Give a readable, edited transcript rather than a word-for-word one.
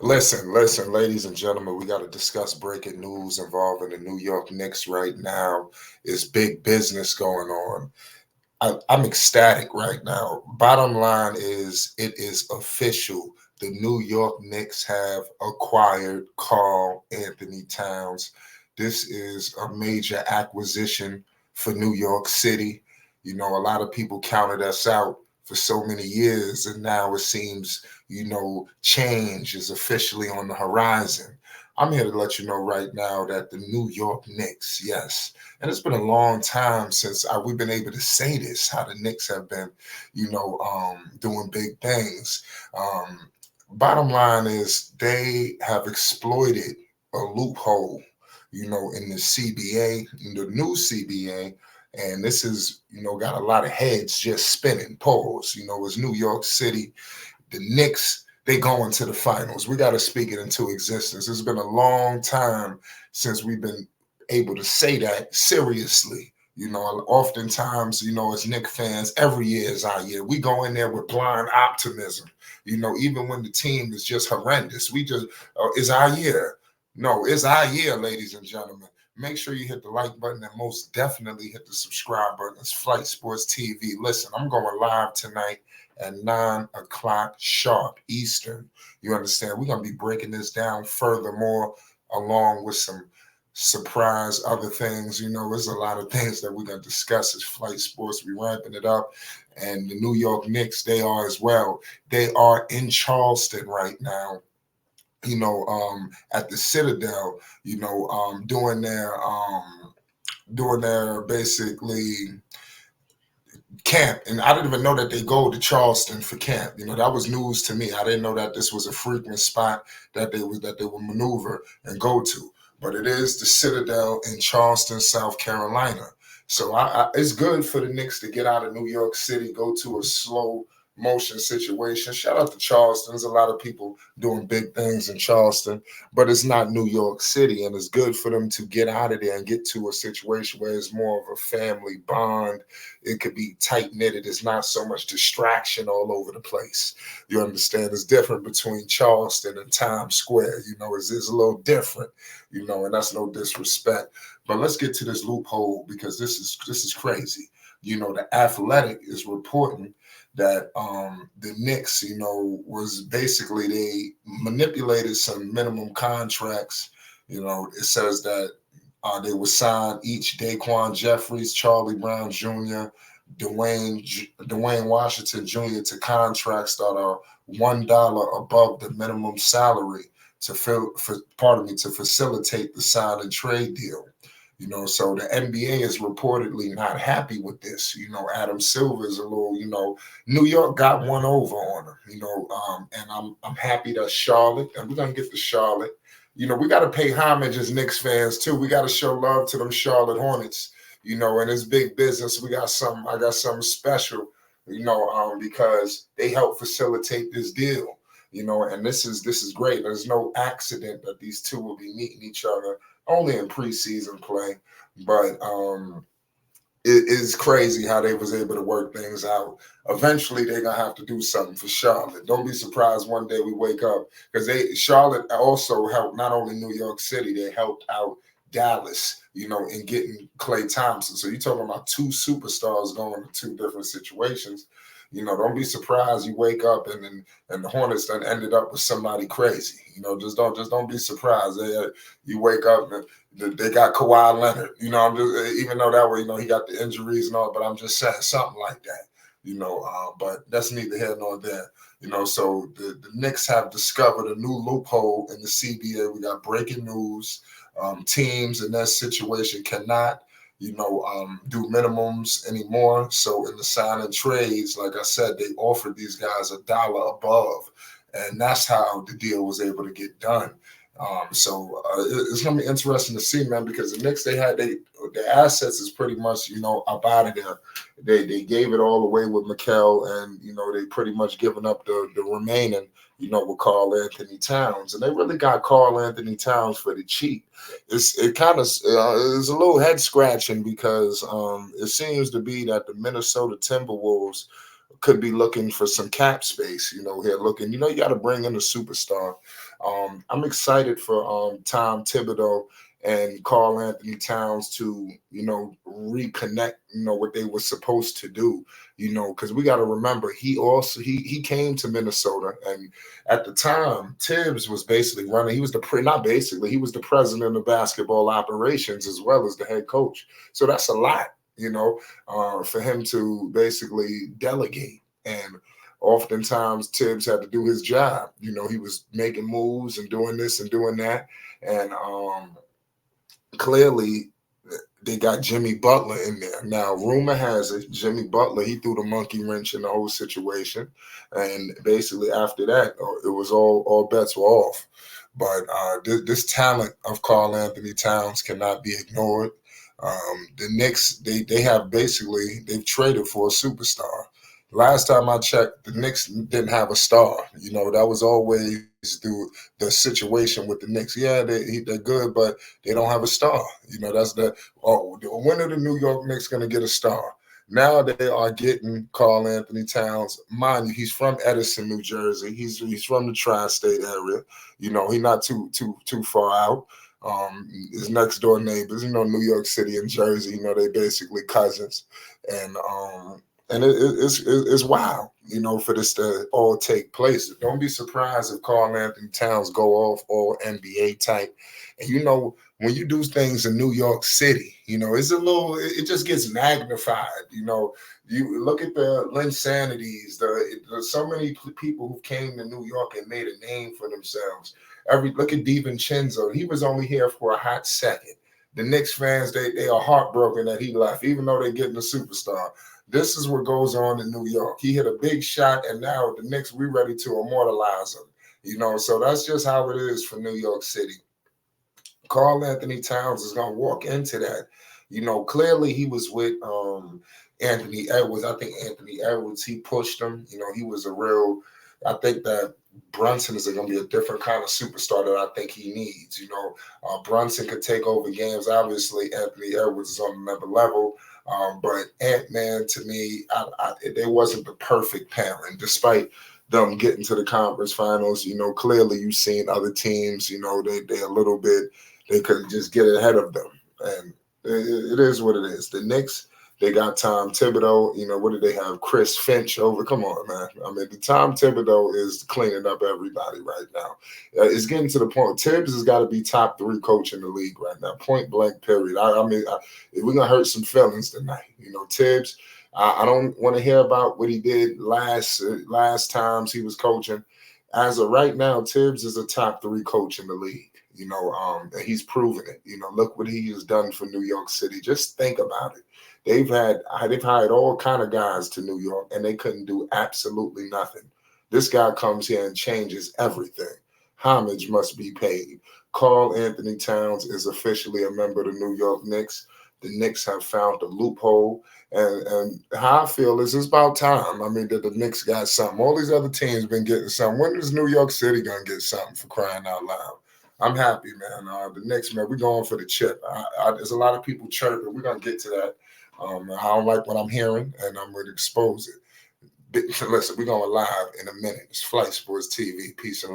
Listen, ladies and gentlemen, we got to discuss breaking news involving the New York Knicks right now. It's big business going on. I'm ecstatic right now. Bottom line is, it is official. The New York Knicks have acquired Carl Anthony Towns. This is a major acquisition for New York City. A lot of people counted us out for so many years, and now it seems, change is officially on the horizon. I'm here to let you know right now that the New York Knicks, yes, and it's been a long time since we've been able to say this, how the Knicks have been, doing big things. Um, Bottom line is, they have exploited a loophole, in the CBA, in the new CBA. And this is, got a lot of heads just spinning. Pause. It's New York City. The Knicks, they going to the finals. We got to speak it into existence. It's been a long time since we've been able to say that seriously. Oftentimes, as Knicks fans, every year is our year. We go in there with blind optimism. Even when the team is just horrendous, we just, it's our year. No, it's our year, ladies and gentlemen. Make sure you hit the like button and most definitely hit the subscribe button. It's Flight Sports TV. Listen, I'm going live tonight at 9 o'clock sharp Eastern. You understand? We're going to be breaking this down furthermore, along with some surprise other things. There's a lot of things that we're going to discuss as Flight Sports. We're ramping it up. And the New York Knicks, they are as well. They are in Charleston right now, at the Citadel, doing their basically camp. And I didn't even know that they go to Charleston for camp. That was news to me. I didn't know that this was a frequent spot that they would maneuver and go to. But it is the Citadel in Charleston, South Carolina. So it's good for the Knicks to get out of New York City, go to a slow motion situation. Shout out to Charleston. There's a lot of people doing big things in Charleston, but it's not New York City. And it's good for them to get out of there and get to a situation where it's more of a family bond. It could be tight knitted. It's not so much distraction all over the place. You understand? It's different between Charleston and Times Square. It's a little different. And that's no disrespect. But let's get to this loophole, because this is crazy. The Athletic is reporting that the Knicks, was basically, they manipulated some minimum contracts. It says that they would sign each Daquan Jeffries, Charlie Brown Jr., Dwayne Washington Jr. to contracts that are $1 above the minimum salary to facilitate the sign and trade deal. So the NBA is reportedly not happy with this. Adam Silver is a little, New York got one over on him. And I'm happy that Charlotte, and we're gonna get to Charlotte. We got to pay homage as Knicks fans too. We got to show love to them Charlotte Hornets. And it's big business. I got something special. Because they help facilitate this deal. And this is great. There's no accident that these two will be meeting each other only in preseason play, but it is crazy how they was able to work things out. Eventually, they're gonna have to do something for Charlotte. Don't be surprised one day we wake up, because Charlotte also helped not only New York City, they helped out Dallas, in getting Klay Thompson. So you're talking about two superstars going to two different situations. Don't be surprised you wake up and the Hornets done ended up with somebody crazy. Just don't be surprised. You wake up and they got Kawhi Leonard. I'm just, even though that way, he got the injuries and all, but I'm just saying something like that. But that's neither here nor there. So the Knicks have discovered a new loophole in the CBA. We got breaking news. Teams in that situation cannot do minimums anymore. So in the sign and trades, like I said, they offered these guys $1 above, and that's how the deal was able to get done. It's gonna be interesting to see, man, because the Knicks, their assets is pretty much up out of there. They gave it all away with Mikel, and they pretty much given up the remaining with Karl-Anthony Towns, and they really got Karl-Anthony Towns for the cheap. It kind of is a little head scratching, because it seems to be that the Minnesota Timberwolves could be looking for some cap space. Here looking, you got to bring in a superstar. I'm excited for Tom Thibodeau and Karl-Anthony Towns to, reconnect, what they were supposed to do, because we got to remember he came to Minnesota, and at the time Tibbs was basically running. He was not basically, he was the president of basketball operations as well as the head coach. So that's a lot, for him to basically delegate. And oftentimes Tibbs had to do his job. He was making moves and doing this and doing that. And clearly they got Jimmy Butler in there. Now, rumor has it, Jimmy Butler, he threw the monkey wrench in the whole situation. And basically after that, it was all bets were off. But this talent of Karl-Anthony Towns cannot be ignored. The Knicks, they have basically, they've traded for a superstar. Last time I checked, the Knicks didn't have a star. That was always through the situation with the Knicks. Yeah, they're good, but they don't have a star. That's when are the New York Knicks going to get a star? Now they are getting Karl-Anthony Towns. Mind you, he's from Edison, New Jersey. He's from the tri-state area. He's not too far out. His next door neighbors, New York City and Jersey, they basically cousins. And it's wild, for this to all take place. Don't be surprised if Karl-Anthony Towns go off all NBA type. And when you do things in New York City, it's it just gets magnified. You look at the Linsanities, there's so many people who came to New York and made a name for themselves. Look at DiVincenzo. He was only here for a hot second. The Knicks fans, they are heartbroken that he left, even though they're getting a superstar. This is what goes on in New York. He hit a big shot, and now the Knicks, we ready to immortalize him. So that's just how it is for New York City. Karl-Anthony Towns is going to walk into that. Clearly he was with Anthony Edwards. I think Anthony Edwards, he pushed him. He was I think that Brunson is going to be a different kind of superstar that I think he needs. Brunson could take over games. Obviously, Anthony Edwards is on another level. But Ant-Man, to me, they wasn't the perfect pairing, despite them getting to the conference finals. Clearly you've seen other teams, they a little bit, they could just get ahead of them. And it is what it is. The Knicks, they got Tom Thibodeau. What do they have? Chris Finch over. Come on, man. I mean, the Tom Thibodeau is cleaning up everybody right now. It's getting to the point. Tibbs has got to be top 3 coach in the league right now. Point blank, period. We're going to hurt some feelings tonight. Tibbs, I don't want to hear about what he did last times he was coaching. As of right now, Tibbs is a top 3 coach in the league. And he's proven it. Look what he has done for New York City. Just think about it. They've hired all kind of guys to New York, and they couldn't do absolutely nothing. This guy comes here and changes everything. Homage must be paid. Karl-Anthony Towns is officially a member of the New York Knicks. The Knicks have found a loophole. And how I feel is it's about time. I mean, that the Knicks got something. All these other teams been getting something. When is New York City going to get something, for crying out loud? I'm happy, man. The Knicks, man, we're going for the chip. There's a lot of people chirping. We're going to get to that. I don't like what I'm hearing, and I'm going to expose it. Listen, we're going live in a minute. It's Flight Sports TV. Peace and love.